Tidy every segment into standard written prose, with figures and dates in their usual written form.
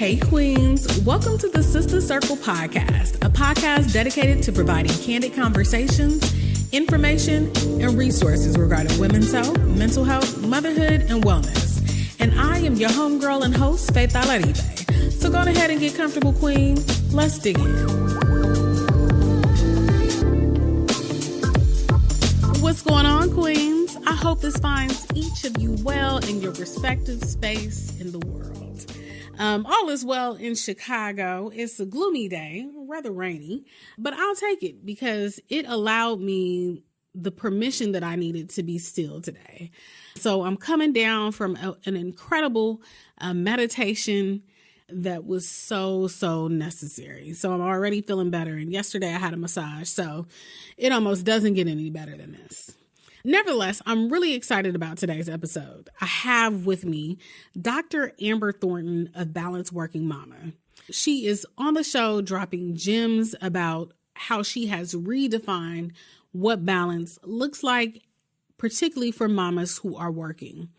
Hey Queens, welcome to the Sister Circle podcast, a podcast dedicated to providing candid conversations, information, and resources regarding women's health, mental health, motherhood, and wellness. And I am your homegirl and host, Faith Alaribe. So go ahead and get comfortable, Queen. Let's dig in. What's going on, Queens? I hope this finds each of you well in your respective space in the world. All is well in Chicago. It's a gloomy day, rather rainy, but I'll take it because it allowed me the permission that I needed to be still today. So I'm coming down from an incredible meditation that was so necessary. So I'm already feeling better. And yesterday I had a massage, so it almost doesn't get any better than this. Nevertheless, I'm really excited about today's episode. I have with me Dr. Amber Thornton of Balanced Working Mama. She is on the show dropping gems about how she has redefined what balance looks like, particularly for mamas who are working.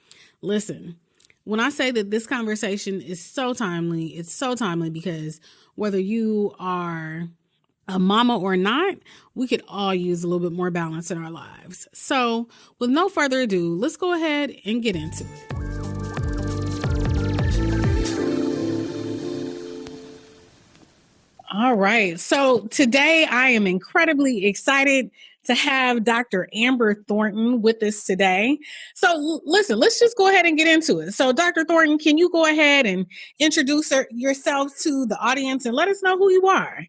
Listen, when I say that this conversation is so timely, it's so timely because whether you are a mama or not, we could all use a little bit more balance in our lives. So with no further ado, let's go ahead and get into it. All right. So today I am incredibly excited to have Dr. Amber Thornton with us today. So listen, let's just go ahead and get into it. So Dr. Thornton, can you go ahead and introduce yourself to the audience and let us know who you are?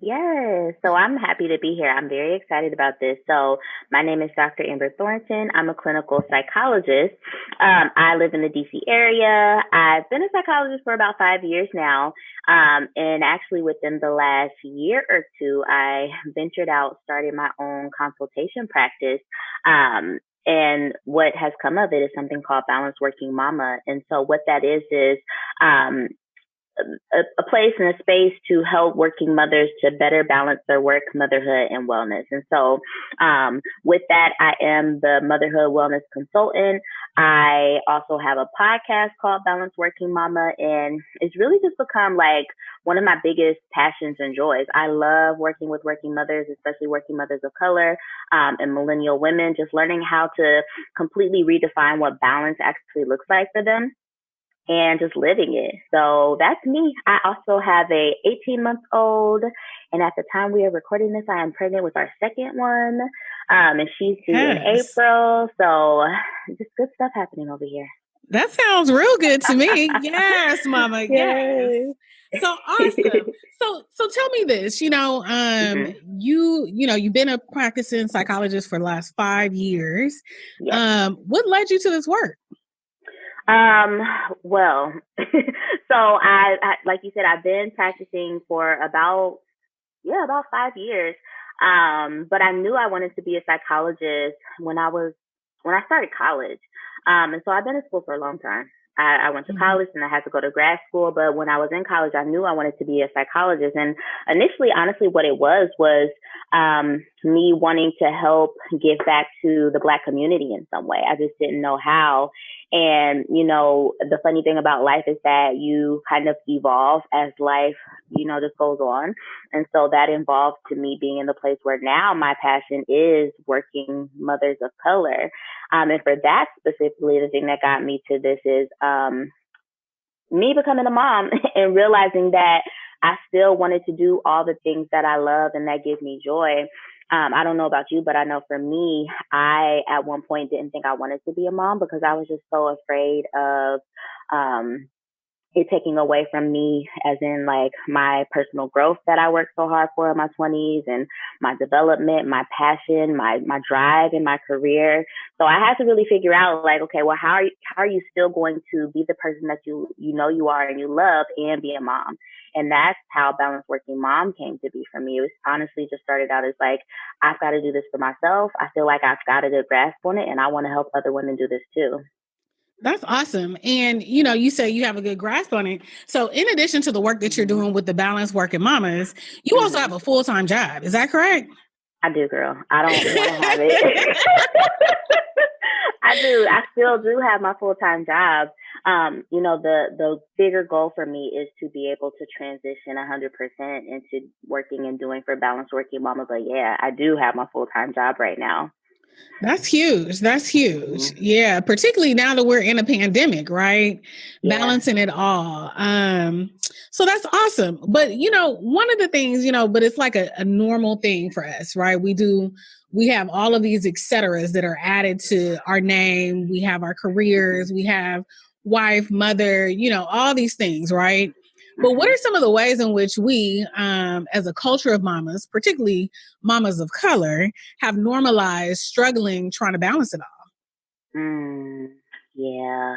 Yes, so I'm happy to be here. I'm very excited about this. So my name is Dr. Amber Thornton. I'm a clinical psychologist. I live in the DC area. I've been a psychologist for about 5 years now. And actually within the last year or two, I ventured out, started my own consultation practice. And what has come of it is something called Balanced Working Mama. And so what that is a place and a space to help working mothers to better balance their work, motherhood, and wellness. And so with that, I am the motherhood wellness consultant. I also have a podcast called Balanced Working Mama, and it's really just become like one of my biggest passions and joys. I love working with working mothers, especially working mothers of color and millennial women, just learning how to completely redefine what balance actually looks like for them and just living it. So that's me. I also have a 18-month-old, and at the time we are recording this, I am pregnant with our second one, and she's due in April. So just good stuff happening over here. That sounds real good to me. Yes, Mama. Yes. So awesome. So tell me this. You've been a practicing psychologist for the last 5 years. Yes. What led you to this work? Well, so I, like you said, I've been practicing for about 5 years. But I knew I wanted to be a psychologist when I started college. And so I've been in school for a long time. I went to college and I had to go to grad school. But when I was in college, I knew I wanted to be a psychologist. And initially, honestly, what it was me wanting to help give back to the Black community in some way. I just didn't know how. And, the funny thing about life is that you kind of evolve as life, just goes on. And so that involved to me being in the place where now my passion is working mothers of color. And for that specifically, the thing that got me to this is me becoming a mom and realizing that I still wanted to do all the things that I love and that give me joy. I don't know about you, but I know for me, I at one point didn't think I wanted to be a mom because I was just so afraid of it taking away from me, as in like my personal growth that I worked so hard for in my 20s and my development, my passion, my drive in my career. So I had to really figure out like, okay, well, how are you still going to be the person that you are and you love and be a mom? And that's how Balanced Working Mom came to be for me. It was honestly just started out as like, I've got to do this for myself. I feel like I've got a good grasp on it and I want to help other women do this too. That's awesome. And, you say you have a good grasp on it. So in addition to the work that you're doing with the Balanced Working Mamas, you also have a full-time job. Is that correct? I do, girl. I don't want to have it. I do. I still do have my full-time job. The bigger goal for me is to be able to transition 100% into working and doing for balanced working mama. But yeah, I do have my full-time job right now. That's huge. That's huge. Mm-hmm. Yeah. Particularly now that we're in a pandemic, right? Yeah. Balancing it all. So that's awesome. But, one of the things, but it's like a normal thing for us, right? We have all of these et ceteras that are added to our name. We have our careers, we have wife, mother, all these things, right? But what are some of the ways in which we, as a culture of mamas, particularly mamas of color, have normalized struggling, trying to balance it all? Yeah,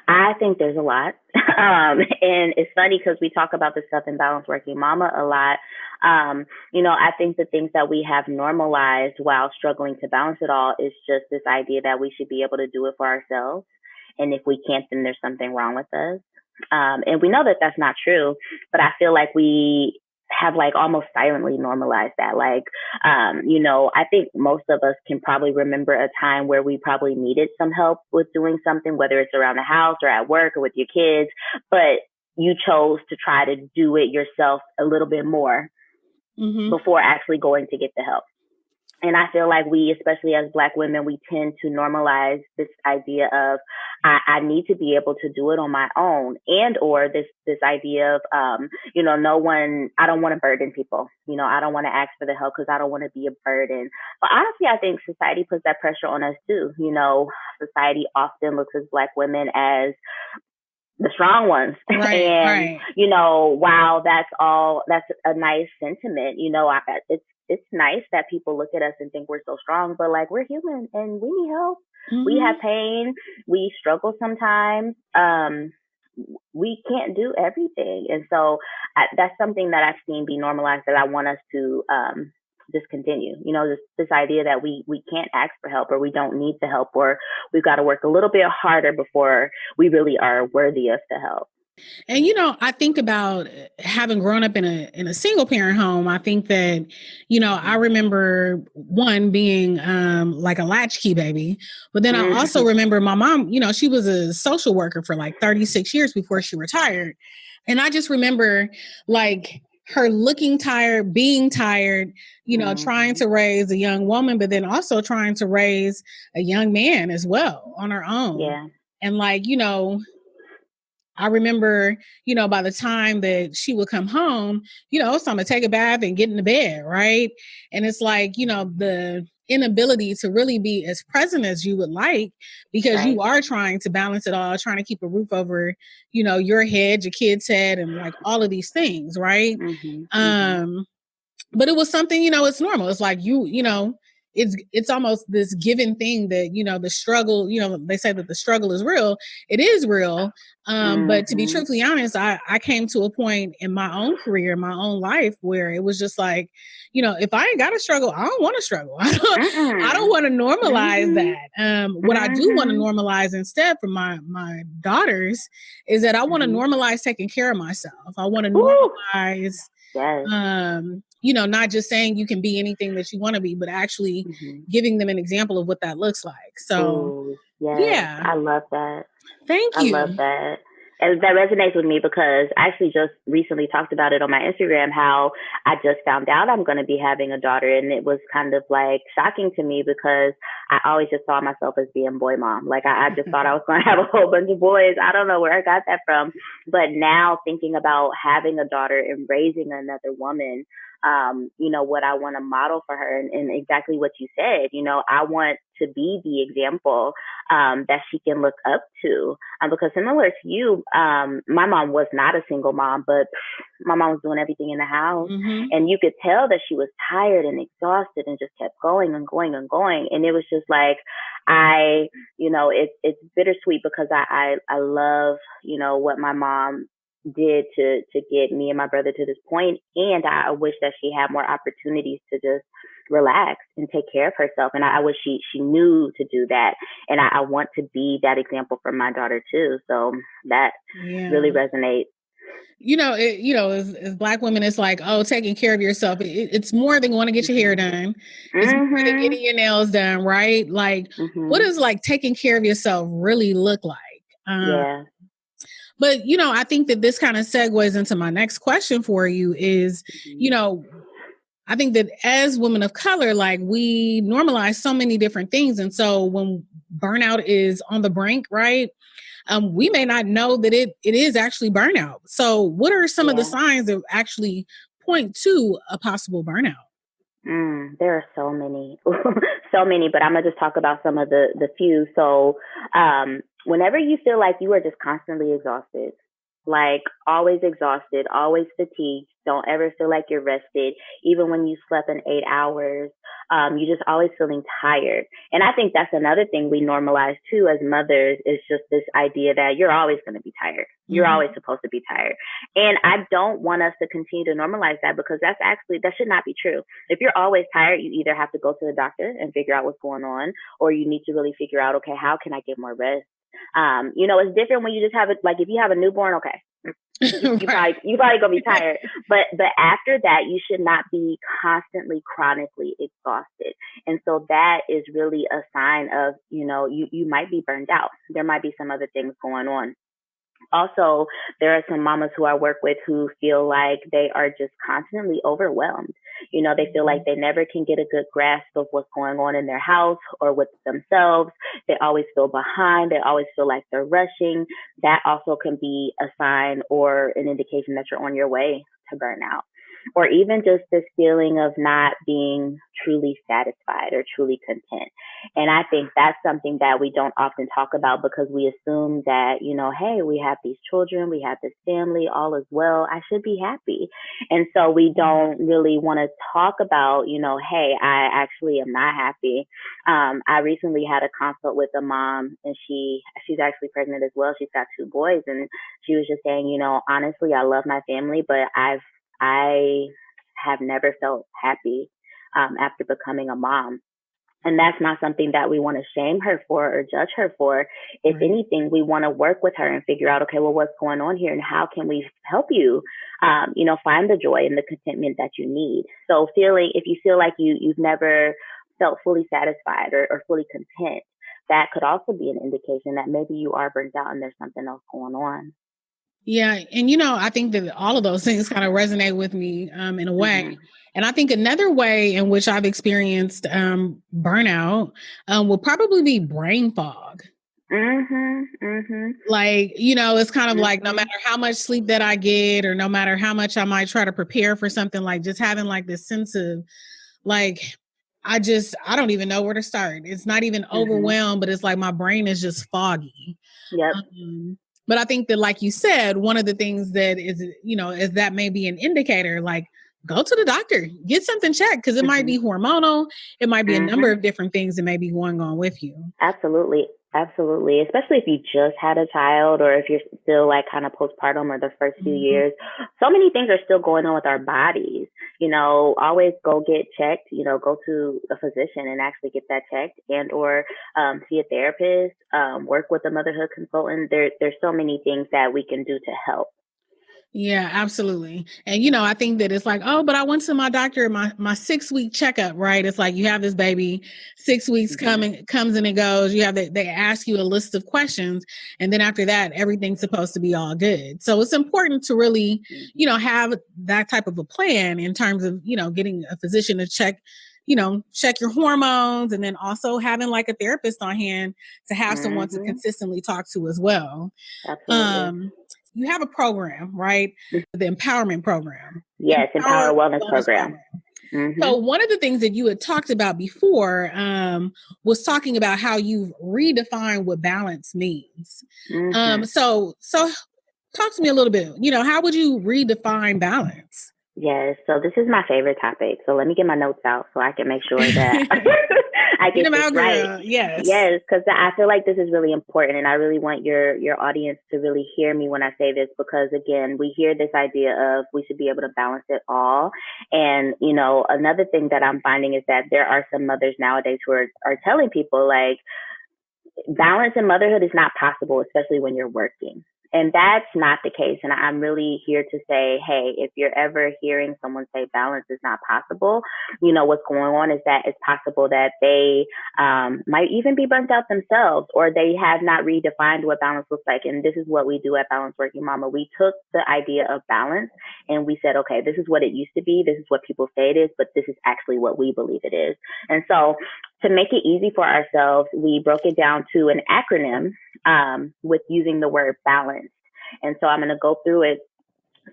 I think there's a lot. And it's funny because we talk about this stuff in Balanced Working Mama a lot. I think the things that we have normalized while struggling to balance it all is just this idea that we should be able to do it for ourselves. And if we can't, then there's something wrong with us. And we know that that's not true, but I feel like we have like almost silently normalized that. Like, I think most of us can probably remember a time where we probably needed some help with doing something, whether it's around the house or at work or with your kids, but you chose to try to do it yourself a little bit more before actually going to get the help. And I feel like we, especially as Black women, we tend to normalize this idea of I need to be able to do it on my own, and or this idea of no one. I don't want to burden people. I don't want to ask for the help because I don't want to be a burden. But honestly, I think society puts that pressure on us too. Society often looks at Black women as the strong ones. Right, and, while that's a nice sentiment, it's nice that people look at us and think we're so strong, but like we're human and we need help. We have pain. We struggle sometimes. We can't do everything. And so that's something that I've seen be normalized that I want us to discontinue. This idea that we can't ask for help, or we don't need the help, or we've got to work a little bit harder before we really are worthy of the help. And, I think about having grown up in a single parent home. I think that, I remember one being like a latchkey baby, but then I also remember my mom, she was a social worker for like 36 years before she retired. And I just remember like her looking tired, being tired, trying to raise a young woman, but then also trying to raise a young man as well on her own. Yeah. And like, I remember, by the time that she would come home, so I'm going to take a bath and get in the bed, right? And it's like, the inability to really be as present as you would like, because you are trying to balance it all, trying to keep a roof over, your head, your kid's head, and like all of these things, right? But it was something, it's normal. It's like it's almost this given thing that, the struggle, they say that the struggle is real. It is real. But to be truthfully honest, I came to a point in my own career, my own life, where it was just like, if I ain't got to struggle, I don't want to struggle. I don't want to normalize that. What I do want to normalize instead for my daughters is that I want to normalize taking care of myself. I want to normalize, not just saying you can be anything that you want to be, but actually giving them an example of what that looks like. So, yeah. I love that. Thank you. I love that. And that resonates with me because I actually just recently talked about it on my Instagram, how I just found out I'm going to be having a daughter. And it was kind of like shocking to me because I always just saw myself as being boy mom. Like I just thought I was going to have a whole bunch of boys. I don't know where I got that from. But now thinking about having a daughter and raising another woman, what I want to model for her and exactly what you said, I want to be the example that she can look up to. Because similar to you, my mom was not a single mom, but my mom was doing everything in the house. And you could tell that she was tired and exhausted and just kept going and going and going. And it was just like, it's bittersweet because I love, what my mom did to get me and my brother to this point. And I wish that she had more opportunities to just relax and take care of herself. And I wish she knew to do that. And I want to be that example for my daughter too. So that really resonates. As Black women, it's like, oh, taking care of yourself. It's more than going to get your hair done. It's more than getting your nails done, right? Like, what does like taking care of yourself really look like? Yeah. But, I think that this kind of segues into my next question for you is, I think that as women of color, like we normalize so many different things. And so when burnout is on the brink, right? We may not know that it is actually burnout. So what are some of the signs that actually point to a possible burnout? There are so many, so many, but I'm going to just talk about some of the few. So whenever you feel like you are just constantly exhausted, like always exhausted, always fatigued, don't ever feel like you're rested, even when you slept in 8 hours, you're just always feeling tired. And I think that's another thing we normalize too as mothers is just this idea that you're always going to be tired. You're always supposed to be tired. And I don't want us to continue to normalize that because that should not be true. If you're always tired, you either have to go to the doctor and figure out what's going on, or you need to really figure out, okay, how can I get more rest? It's different when you just have it. Like if you have a newborn, okay, you probably gonna be tired. But after that, you should not be constantly chronically exhausted. And so that is really a sign of, you might be burned out. There might be some other things going on. Also, there are some mamas who I work with who feel like they are just constantly overwhelmed. They feel like they never can get a good grasp of what's going on in their house or with themselves. They always feel behind. They always feel like they're rushing. That also can be a sign or an indication that you're on your way to burnout. Or even just this feeling of not being truly satisfied or truly content. And I think that's something that we don't often talk about because we assume that, hey, we have these children, we have this family, all is well, I should be happy. And so we don't really want to talk about, hey, I actually am not happy. I recently had a consult with a mom and she's actually pregnant as well. She's got 2 boys. And she was just saying, honestly, I love my family, but I have never felt happy after becoming a mom. And that's not something that we want to shame her for or judge her for. If anything, we want to work with her and figure out, okay, well, what's going on here and how can we help you, find the joy and the contentment that you need. So if you feel like you've never felt fully satisfied or fully content, that could also be an indication that maybe you are burnt out and there's something else going on. Yeah. And, I think that all of those things kind of resonate with me in a way. And I think another way in which I've experienced burnout will probably be brain fog. Like, it's kind of like no matter how much sleep that I get or no matter how much I might try to prepare for something, like just having like this sense of like, I don't even know where to start. It's not even overwhelmed, but it's like my brain is just foggy. Yep. But I think that, like you said, one of the things that is that may be an indicator, like go to the doctor, get something checked because it might be hormonal. It might be a number of different things that may be going on with you. Absolutely. Absolutely. Especially if you just had a child or if you're still like kind of postpartum or the first few years. So many things are still going on with our bodies. Always go get checked, go to a physician and actually get that checked and or see a therapist, work with a motherhood consultant. There's so many things that we can do to help. Yeah, absolutely. And, I think that it's like, oh, but I went to my doctor, my 6-week checkup, right? It's like you have this baby, 6 weeks comes and it goes. They ask you a list of questions. And then after that, everything's supposed to be all good. So it's important to really, have that type of a plan in terms of, getting a physician to check your hormones and then also having like a therapist on hand to have someone to consistently talk to as well. Absolutely. You have a program, right? The empowerment program. Yes, Empower Wellness Program. So one of the things that you had talked about before was talking about how you've redefined what balance means. So talk to me a little bit. How would you redefine balance? Yes, so this is my favorite topic. So let me get my notes out so I can make sure that I get this right. Yes, because I feel like this is really important, and I really want your audience to really hear me when I say this, because again, we hear this idea of we should be able to balance it all. And another thing that I'm finding is that there are some mothers nowadays who are telling people like balance in motherhood is not possible, especially when you're working. And that's not the case. And I'm really here to say, hey, if you're ever hearing someone say balance is not possible, you know, what's going on is that it's possible that they might even be burnt out themselves, or they have not redefined what balance looks like. And this is what we do at Balanced Working Mama. We took the idea of balance and we said, okay, this is what it used to be. This is what people say it is, but this is actually what we believe it is. And so to make it easy for ourselves, we broke it down to an acronym with using the word balance. And so I'm going to go through it.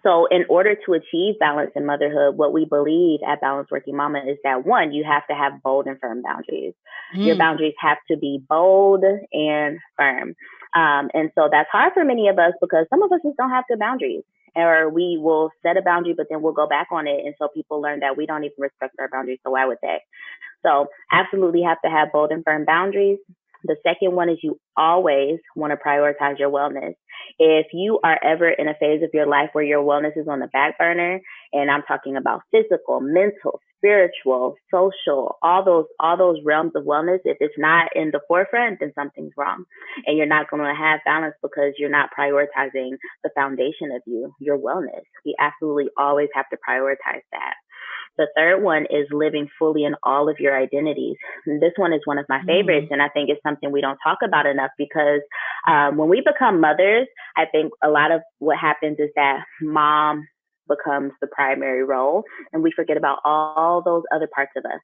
So in order to achieve balance in motherhood, what we believe at Balanced Working Mama is that, one, you have to have bold and firm boundaries. Your boundaries have to be bold and firm. And so that's hard for many of us because some of us just don't have good boundaries. Or we will set a boundary, but then we'll go back on it. And so people learn that we don't even respect our boundaries. So why would they? So absolutely have to have bold and firm boundaries. The second one is you always want to prioritize your wellness. If you are ever in a phase of your life where your wellness is on the back burner, and I'm talking about physical, mental, spiritual, social, all those realms of wellness, if it's not in the forefront, then something's wrong. And you're not going to have balance because you're not prioritizing the foundation of you, your wellness. We absolutely always have to prioritize that. The third one is living fully in all of your identities. And this one is one of my favorites, and I think it's something we don't talk about enough because when we become mothers, I think a lot of what happens is that mom becomes the primary role, and we forget about all those other parts of us.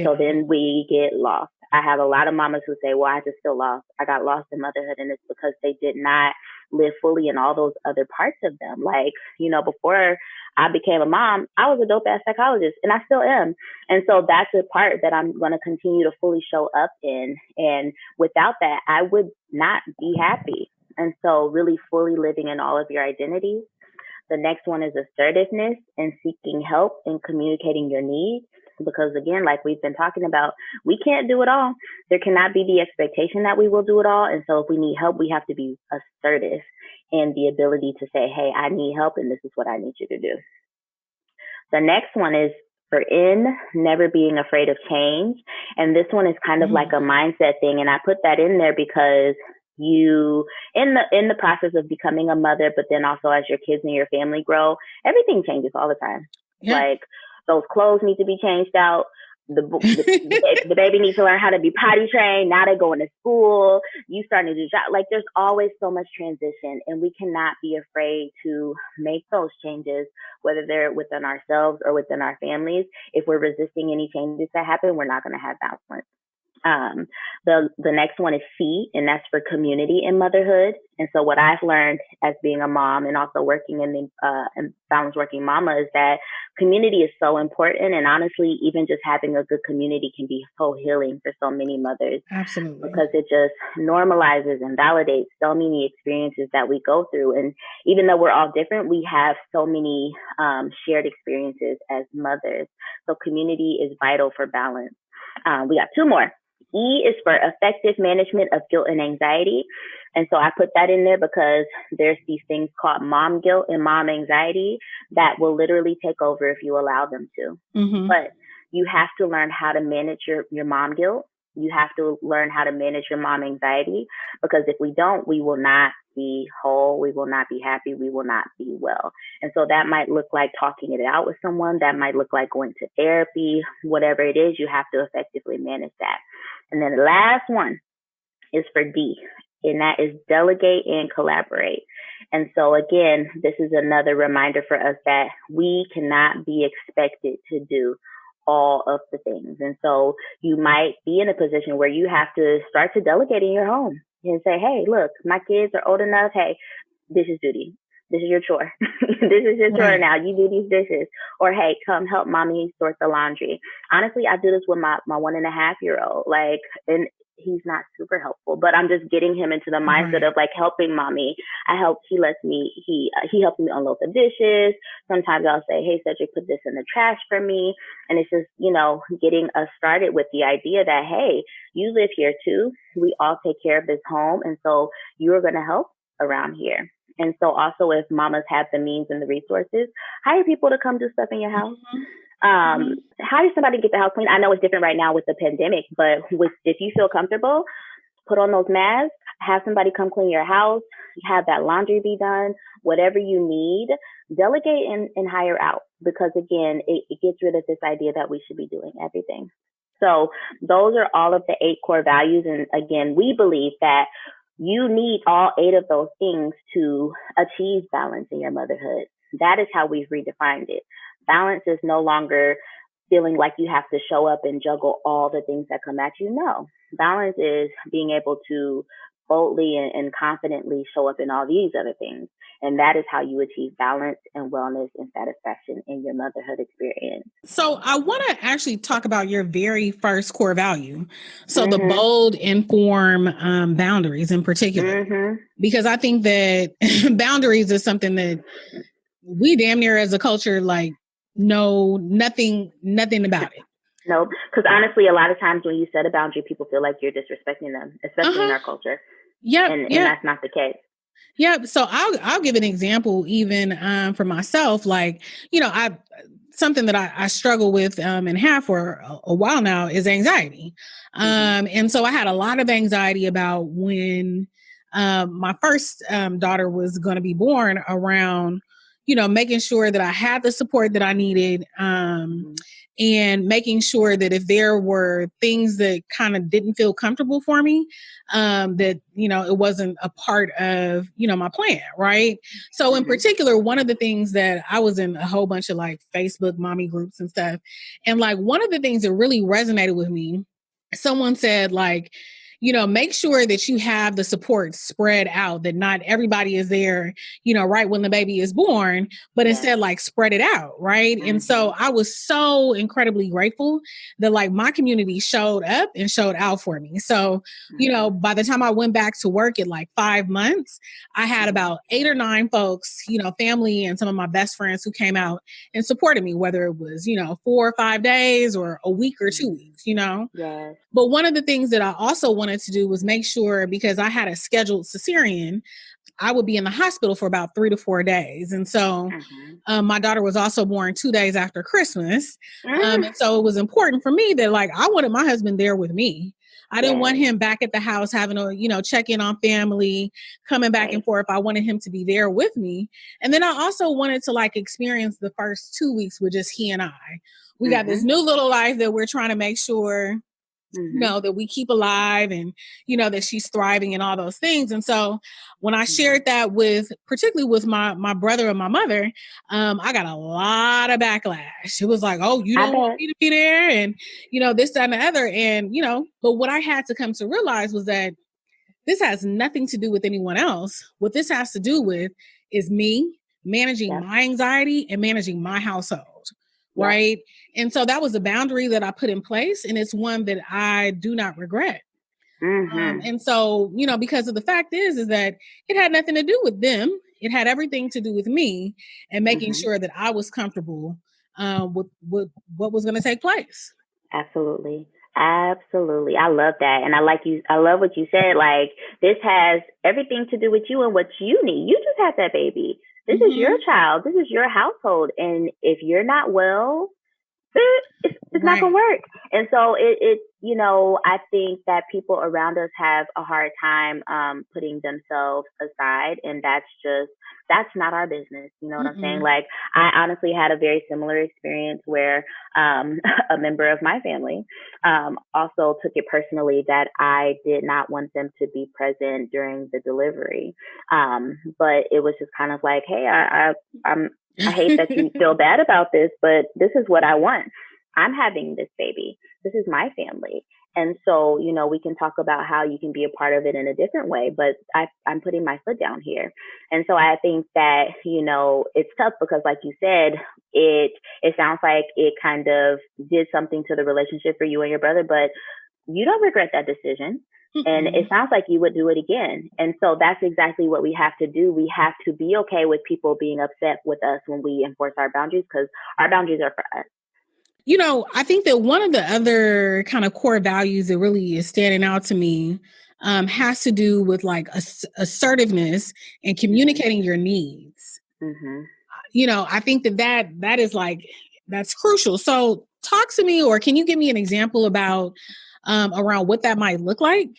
So then we get lost. I have a lot of mamas who say, well, I just feel lost. I got lost in motherhood, and it's because they did not live fully in all those other parts of them. Like, you know, before I became a mom, I was a dope ass psychologist, and I still am. And so that's the part that I'm going to continue to fully show up in. And without that, I would not be happy. And so really fully living in all of your identities. The next one is assertiveness and seeking help and communicating your needs. Because again, like we've been talking about, we can't do it all. There cannot be the expectation that we will do it all. And so if we need help, we have to be assertive in the ability to say, hey, I need help and this is what I need you to do. The next one is never being afraid of change. And this one is kind of like a mindset thing. And I put that in there because you in the process of becoming a mother, but then also as your kids and your family grow, everything changes all the time. Like those clothes need to be changed out. The baby needs to learn how to be potty trained. Now they're going to school. You starting to do job. Like there's always so much transition, and we cannot be afraid to make those changes, whether they're within ourselves or within our families. If we're resisting any changes that happen, we're not going to have balance. The next one is C, and that's for community in motherhood. And so what I've learned as being a mom and also working in the Balanced Working Mama is that community is so important. And honestly, even just having a good community can be so healing for so many mothers. Absolutely. Because it just normalizes and validates so many experiences that we go through. And even though we're all different, we have so many shared experiences as mothers. So community is vital for balance. We got two more. E is for effective management of guilt and anxiety. And so I put that in there because there's these things called mom guilt and mom anxiety that will literally take over if you allow them to. But you have to learn how to manage your mom guilt. You have to learn how to manage your mom anxiety, because if we don't, we will not be whole. We will not be happy. We will not be well. And so that might look like talking it out with someone. That might look like going to therapy. Whatever it is, you have to effectively manage that. And then the last one is for D, and that is delegate and collaborate. And so again, this is another reminder for us that we cannot be expected to do all of the things. And so you might be in a position where you have to start to delegate in your home and say, hey, look, my kids are old enough. Hey, this is duty. This is your chore. This is your chore now. You do these dishes. Or, hey, come help mommy sort the laundry. Honestly, I do this with my 1.5-year-old. Like, and he's not super helpful, but I'm just getting him into the mindset of like helping mommy. He helps me unload the dishes. Sometimes I'll say, hey, Cedric, put this in the trash for me. And it's just, getting us started with the idea that, hey, you live here too. We all take care of this home. And so you're going to help around here. And so also if mamas have the means and the resources, hire people to come do stuff in your house. Hire somebody to get the house clean. I know it's different right now with the pandemic, but if you feel comfortable, put on those masks, have somebody come clean your house, have that laundry be done, whatever you need, delegate and hire out. Because again, it gets rid of this idea that we should be doing everything. So those are all of the 8 core values. And again, we believe that you need all 8 of those things to achieve balance in your motherhood. That is how we've redefined it. Balance is no longer feeling like you have to show up and juggle all the things that come at you. No, balance is being able to boldly and confidently show up in all these other things. And that is how you achieve balance and wellness and satisfaction in your motherhood experience. So I want to actually talk about your very first core value. So the bold, inform boundaries in particular, because I think that boundaries is something that we damn near as a culture, like, know nothing about it. Nope. Because honestly, a lot of times when you set a boundary, people feel like you're disrespecting them, especially in our culture. Yeah. And that's not the case. Yeah. So I'll give an example even for myself. Like, something that I struggle with and have for a while now is anxiety. And so I had a lot of anxiety about when my first daughter was going to be born, around, making sure that I had the support that I needed, and making sure that if there were things that kind of didn't feel comfortable for me, that, it wasn't a part of, my plan. Right. So in particular, one of the things that I was in a whole bunch of like Facebook mommy groups and stuff. And like, one of the things that really resonated with me, someone said like, make sure that you have the support spread out, that not everybody is there, right when the baby is born, but instead like spread it out. Right. And so I was so incredibly grateful that like my community showed up and showed out for me. So, by the time I went back to work at like 5 months, I had about 8 or 9 folks, family and some of my best friends who came out and supported me, whether it was, 4 or 5 days or a week or 2 weeks, Yes. But one of the things that I also wanted to do was make sure, because I had a scheduled cesarean, I would be in the hospital for about 3 to 4 days. And so my daughter was also born 2 days after Christmas. And so it was important for me that like, I wanted my husband there with me. I didn't want him back at the house having to, check in on family, coming back and forth. I wanted him to be there with me. And then I also wanted to like experience the first 2 weeks with just he and I. We got this new little life that we're trying to make sure, that we keep alive, and, that she's thriving and all those things. And so when I shared that particularly with my brother and my mother, I got a lot of backlash. It was like, oh, you don't want me to be there, and, this, that, and the other. And, but what I had to come to realize was that this has nothing to do with anyone else. What this has to do with is me managing my anxiety and managing my household. Right. And so that was a boundary that I put in place. And it's one that I do not regret. And so, because of the fact is that it had nothing to do with them. It had everything to do with me and making sure that I was comfortable with what was going to take place. Absolutely. Absolutely. I love that. And I love what you said. Like, this has everything to do with you and what you need. You just had that baby. This is your child. This is your household. And if you're not well, it's not going to work. And so I think that people around us have a hard time putting themselves aside. And that's not our business. You know what I'm saying? Like, I honestly had a very similar experience where a member of my family also took it personally that I did not want them to be present during the delivery. But it was just kind of like, hey, I hate that you feel bad about this, but this is what I want. I'm having this baby. This is my family. And so, we can talk about how you can be a part of it in a different way, but I'm putting my foot down here. And so I think that, it's tough because like you said, it sounds like it kind of did something to the relationship for you and your brother, but you don't regret that decision. And it sounds like you would do it again. And so that's exactly what we have to do. We have to be okay with people being upset with us when we enforce our boundaries, because our boundaries are for us. I think that one of the other kind of core values that really is standing out to me has to do with like assertiveness and communicating your needs. I think that is like, that's crucial. So talk to me, or can you give me an example about around what that might look like?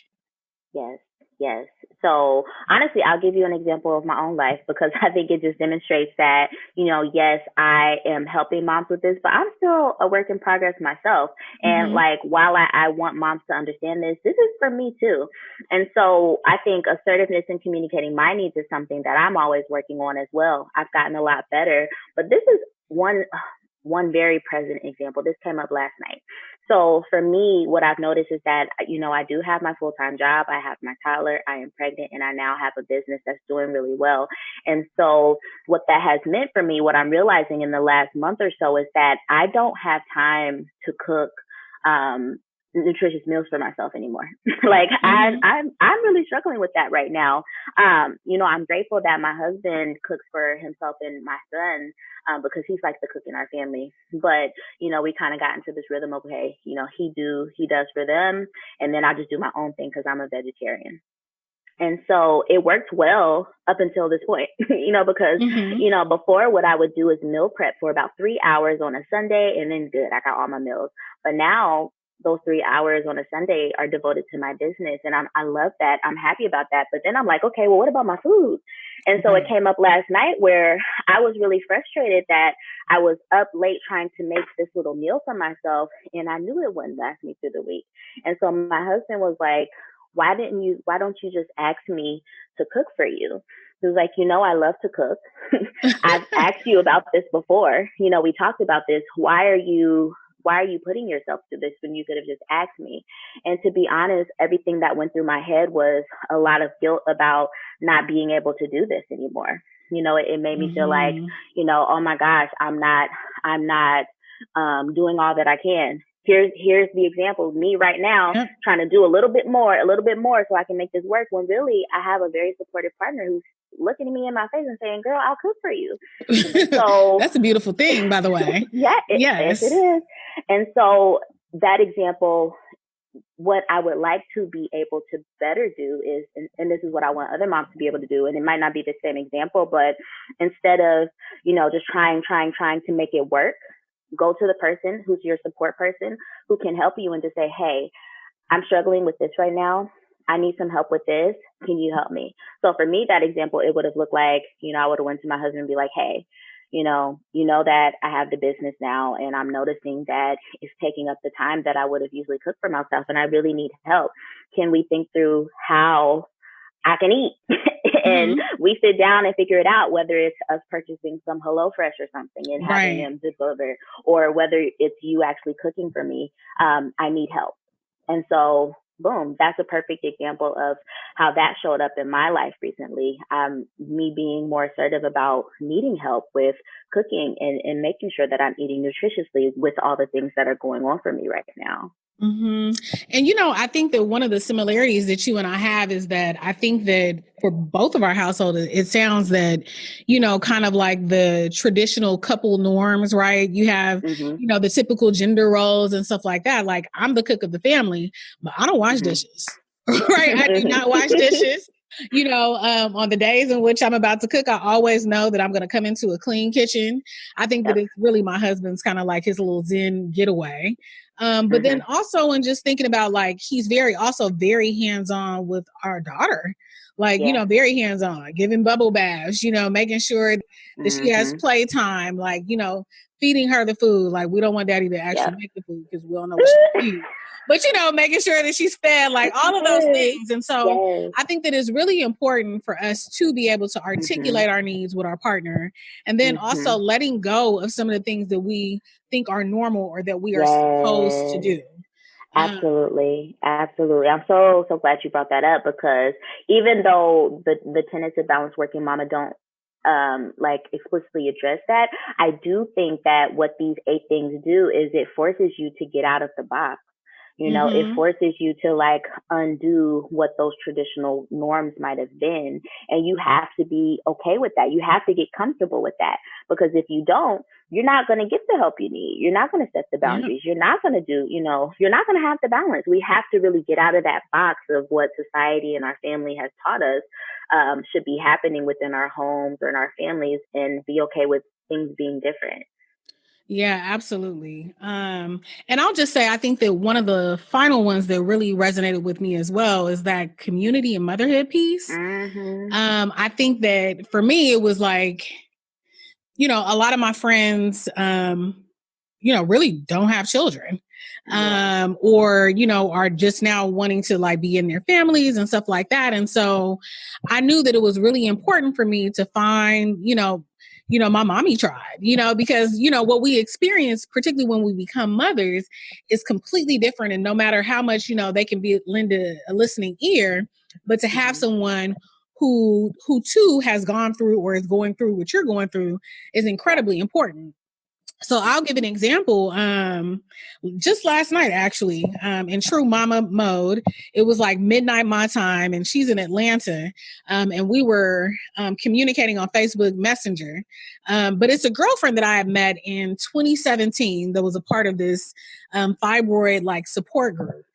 Yes. So honestly, I'll give you an example of my own life because I think it just demonstrates that, yes, I am helping moms with this, but I'm still a work in progress myself. And like, while I want moms to understand this is for me too. And so I think assertiveness in communicating my needs is something that I'm always working on as well. I've gotten a lot better, but this is one very present example. This came up last night. So for me, what I've noticed is that, I do have my full-time job. I have my toddler. I am pregnant, and I now have a business that's doing really well. And so what that has meant for me, what I'm realizing in the last month or so, is that I don't have time to cook nutritious meals for myself anymore. Like I'm really struggling with that right now. I'm grateful that my husband cooks for himself and my son, because he's like the cook in our family. But, we kind of got into this rhythm of, hey, he does for them. And then I just do my own thing because I'm a vegetarian. And so it worked well up until this point, because, before what I would do is meal prep for about 3 hours on a Sunday, and then good, I got all my meals. But now those 3 hours on a Sunday are devoted to my business. And I love that. I'm happy about that. But then I'm like, okay, well, what about my food? And so it came up last night where I was really frustrated that I was up late trying to make this little meal for myself, and I knew it wouldn't last me through the week. And so my husband was like, why don't you just ask me to cook for you? He was like, I love to cook. I've asked you about this before. We talked about this. Why are you putting yourself through this when you could have just asked me? And to be honest, everything that went through my head was a lot of guilt about not being able to do this anymore. It made me feel like, oh my gosh, I'm not doing all that I can. Here's the example of me right now trying to do a little bit more so I can make this work, when really I have a very supportive partner who's looking at me in my face and saying, girl, I'll cook for you. So that's a beautiful thing, by the way. Yes, it is. And so that example, what I would like to be able to better do is, and this is what I want other moms to be able to do, and it might not be the same example, but instead of, just trying to make it work, go to the person who's your support person who can help you and just say, hey, I'm struggling with this right now. I need some help with this. Can you help me? So for me, that example, it would have looked like, I would have went to my husband and be like, hey, you know that I have the business now, and I'm noticing that it's taking up the time that I would have usually cooked for myself, and I really need help. Can we think through how I can eat? And we sit down and figure it out, whether it's us purchasing some HelloFresh or something and having them deliver, or whether it's you actually cooking for me. I need help. And so, boom, that's a perfect example of how that showed up in my life recently. Me being more assertive about needing help with cooking and making sure that I'm eating nutritiously with all the things that are going on for me right now. And, I think that one of the similarities that you and I have is that I think that for both of our households, it sounds that, kind of like the traditional couple norms, right? You have, the typical gender roles and stuff like that. Like, I'm the cook of the family, but I don't wash dishes, right? I do not wash dishes. On the days in which I'm about to cook, I always know that I'm going to come into a clean kitchen. I think that it's really my husband's kind of like his little Zen getaway. But then also in just thinking about, like, he's also very hands-on with our daughter, like, very hands-on, giving bubble baths, making sure that she has playtime, like, feeding her the food. Like, we don't want daddy to actually make the food because we don't know what she needs. But, making sure that she's fed, like all of those things. And so I think that it's really important for us to be able to articulate our needs with our partner, and then also letting go of some of the things that we think are normal or that we are supposed to do. Absolutely. I'm so glad you brought that up, because even though the tenets of balanced working mama don't explicitly address that, I do think that what these 8 things do is it forces you to get out of the box. It forces you to undo what those traditional norms might have been. And you have to be okay with that. You have to get comfortable with that, because if you don't, you're not going to get the help you need. You're not going to set the boundaries. You're not going to do, you're not going to have the balance. We have to really get out of that box of what society and our family has taught us should be happening within our homes or in our families, and be okay with things being different. Yeah, absolutely. And I'll just say, I think that one of the final ones that really resonated with me as well is that community and motherhood piece. Mm-hmm. I think that for me, it was like, a lot of my friends, really don't have children, Yeah. or, are just now wanting to like be in their families and stuff like that. And so I knew that it was really important for me to find, my mommy tribe, because, what we experience, particularly when we become mothers, is completely different. And no matter how much, they can lend a listening ear, but to have Mm-hmm. someone who too has gone through or is going through what you're going through is Yeah. incredibly important. So I'll give an example. Just last night, actually, in true mama mode, it was like midnight my time, and she's in Atlanta, and we were communicating on Facebook Messenger. But it's a girlfriend that I had met in 2017 that was a part of this fibroid like support group.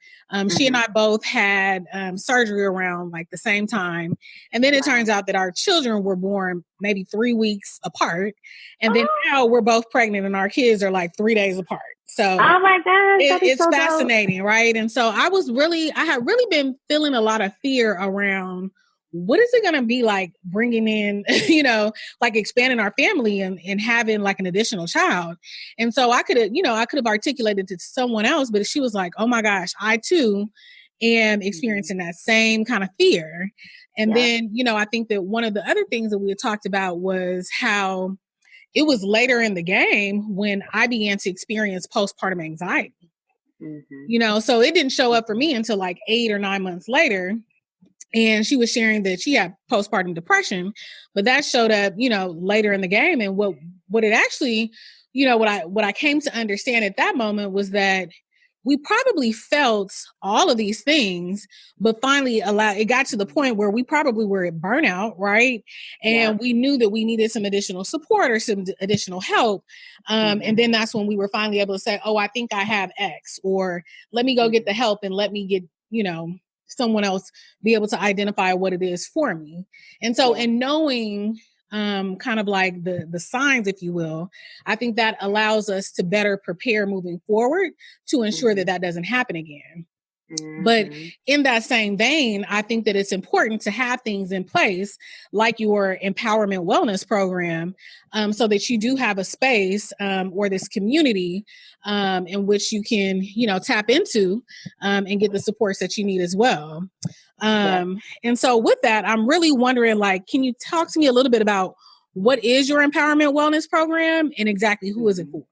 She and Mm-hmm. I both had surgery around like the same time. And then it turns Wow. out that our children were born maybe 3 weeks apart. And then Oh, now we're both pregnant and our kids are like 3 days apart. So oh my gosh, that is it's so dope. fascinating, right? And so I had really been feeling a lot of fear around what is it going to be like bringing in, like expanding our family and having like an additional child. And so I could have articulated to someone else, but she was like, oh my gosh, I too am Mm-hmm. experiencing that same kind of fear. And Yep. then, I think that one of the other things that we had talked about was how it was later in the game when I began to experience postpartum anxiety. Mm-hmm. So it didn't show up for Mm-hmm. me until like 8 or 9 months later. And she was sharing that she had postpartum depression, but that showed up, later in the game. And what it actually, what I came to understand at that moment was that we probably felt all of these things, but finally it got to the point where we probably were at burnout, right? Yep. And we knew that we needed some additional support or some additional help. And Mm-hmm. then that's when we were finally able to say, oh, I think I have X, or let me go get the Mm-hmm. help and let me get, someone else be able to identify what it is for me. And so Yeah. in knowing kind of like the signs, if you will, I think that allows us to better prepare moving forward to ensure Mm-hmm. that that doesn't happen again. But Mm-hmm. in that same vein, I think that it's important to have things in place like your empowerment wellness program, so that you do have a space or this community in which you can, tap into and get the supports that you need as well. Yep. And so with that, I'm really wondering, like, can you talk to me a little bit about what is your empowerment wellness program and exactly who is it Mm-hmm. for?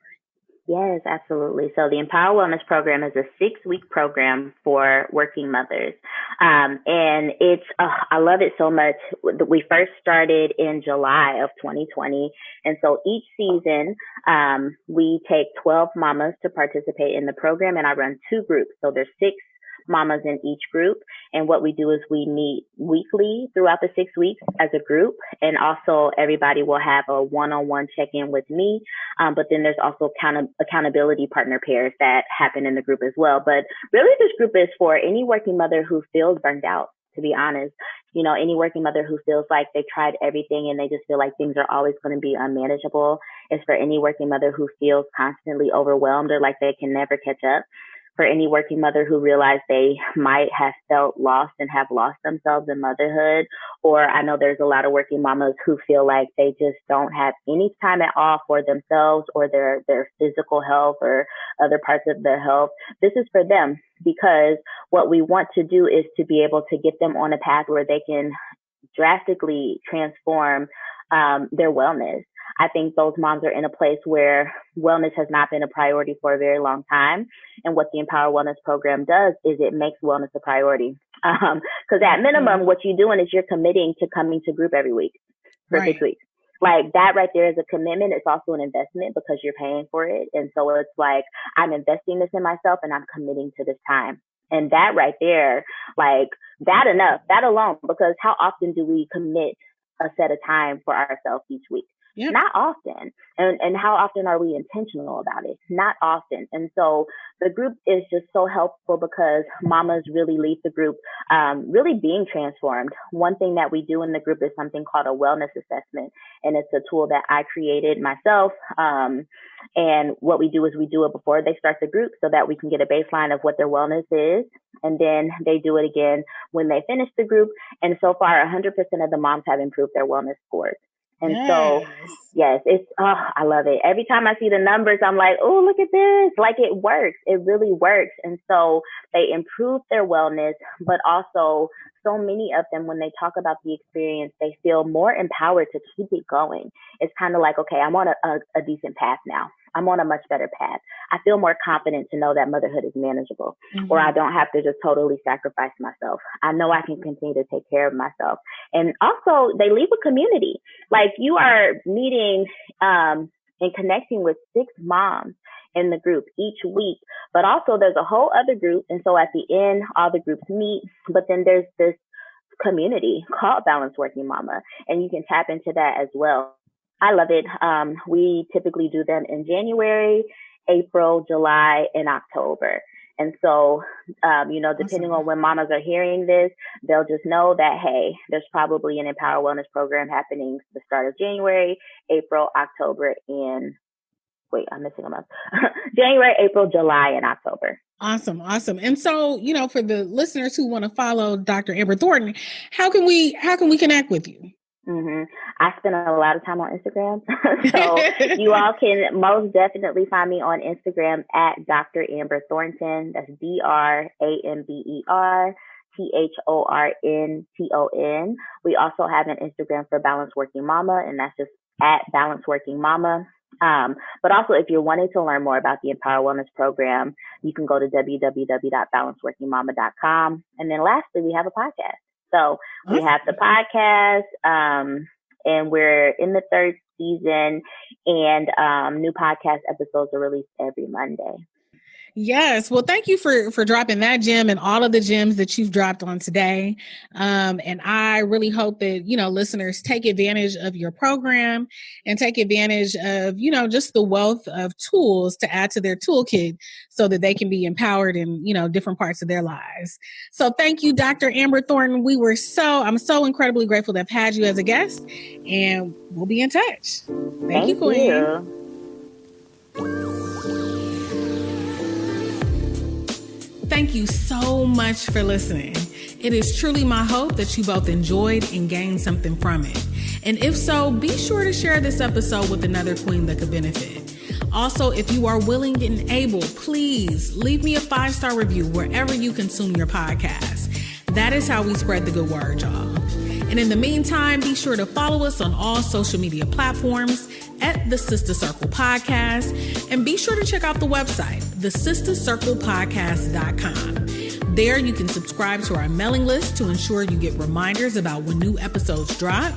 Yes, absolutely. So the Empower Wellness Program is a 6-week program for working mothers. And I love it so much. We first started in July of 2020. And so each season, we take 12 mamas to participate in the program, and I run 2 groups. So there's 6 mamas in each group. And what we do is we meet weekly throughout the 6 weeks as a group. And also everybody will have a one-on-one check-in with me. But then there's also accountability partner pairs that happen in the group as well. But really this group is for any working mother who feels burned out, to be honest. Any working mother who feels like they tried everything and they just feel like things are always going to be unmanageable. It's for any working mother who feels constantly overwhelmed or like they can never catch up. For any working mother who realized they might have felt lost and have lost themselves in motherhood. Or I know there's a lot of working mamas who feel like they just don't have any time at all for themselves or their physical health or other parts of their health. This is for them, because what we want to do is to be able to get them on a path where they can drastically transform their wellness. I think those moms are in a place where wellness has not been a priority for a very long time. And what the Empower Wellness Program does is it makes wellness a priority. Because at minimum, what you're doing is you're committing to coming to group every week for Right. 6 weeks. Like that right there is a commitment. It's also an investment because you're paying for it. And so it's like, I'm investing this in myself and I'm committing to this time. And that right there, like that alone, because how often do we commit a set of time for ourselves each week? Yep. Not often. And how often are we intentional about it? Not often. And so the group is just so helpful because mamas really leave the group really being transformed. One thing that we do in the group is something called a wellness assessment. And it's a tool that I created myself. And what we do is we do it before they start the group so that we can get a baseline of what their wellness is. And then they do it again when they finish the group. And so far, 100% of the moms have improved their wellness scores. And so, yes, I love it. Every time I see the numbers, I'm like, oh, look at this. Like, it works. It really works. And so they improve their wellness, but also so many of them, when they talk about the experience, they feel more empowered to keep it going. It's kind of like, okay, I'm on a decent path now. I'm on a much better path. I feel more confident to know that motherhood is manageable, or I don't have to just totally sacrifice myself. I know I can continue to take care of myself. And also they leave a community. Like, you are meeting and connecting with 6 moms in the group each week, but also there's a whole other group. And so at the end, all the groups meet, but then there's this community called Balanced Working Mama, and you can tap into that as well. I love it. We typically do them in January, April, July, and October. And so, depending on when mamas are hearing this, they'll just know that, hey, there's probably an Empower Wellness program happening the start of January, April, October, and I'm missing a month. January, April, July, and October. Awesome. And so, for the listeners who want to follow Dr. Amber Thornton, how can we connect with you? I spend a lot of time on Instagram. So you all can most definitely find me on Instagram at Dr. Amber Thornton. That's DrAmber Thornton. We also have an Instagram for Balanced Working Mama, and that's just at Balanced Working Mama. But also, if you're wanting to learn more about the Empower Wellness program, you can go to www.balancedworkingmama.com. And then lastly, we have a podcast. So we have the podcast, and we're in the 3rd season, and new podcast episodes are released every Monday. Yes. Well, thank you for dropping that gem and all of the gems that you've dropped on today. And I really hope that, listeners take advantage of your program and take advantage of, just the wealth of tools to add to their toolkit so that they can be empowered in, different parts of their lives. So thank you, Dr. Amber Thornton. I'm so incredibly grateful to have had you as a guest, and we'll be in touch. Thank you, Queen. Thank you so much for listening. It is truly my hope that you both enjoyed and gained something from it. And if so, be sure to share this episode with another queen that could benefit. Also, if you are willing and able, please leave me a 5-star review wherever you consume your podcast. That is how we spread the good word, y'all. And in the meantime, be sure to follow us on all social media platforms at the Sister Circle Podcast. And be sure to check out the website, thesistercirclepodcast.com. There you can subscribe to our mailing list to ensure you get reminders about when new episodes drop,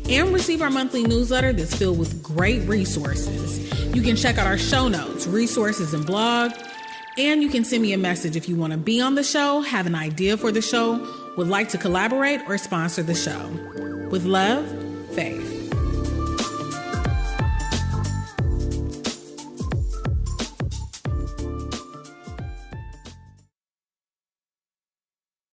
and receive our monthly newsletter that's filled with great resources. You can check out our show notes, resources, and blog. And you can send me a message if you want to be on the show, have an idea for the show, would like to collaborate, or sponsor the show. With love, Faith.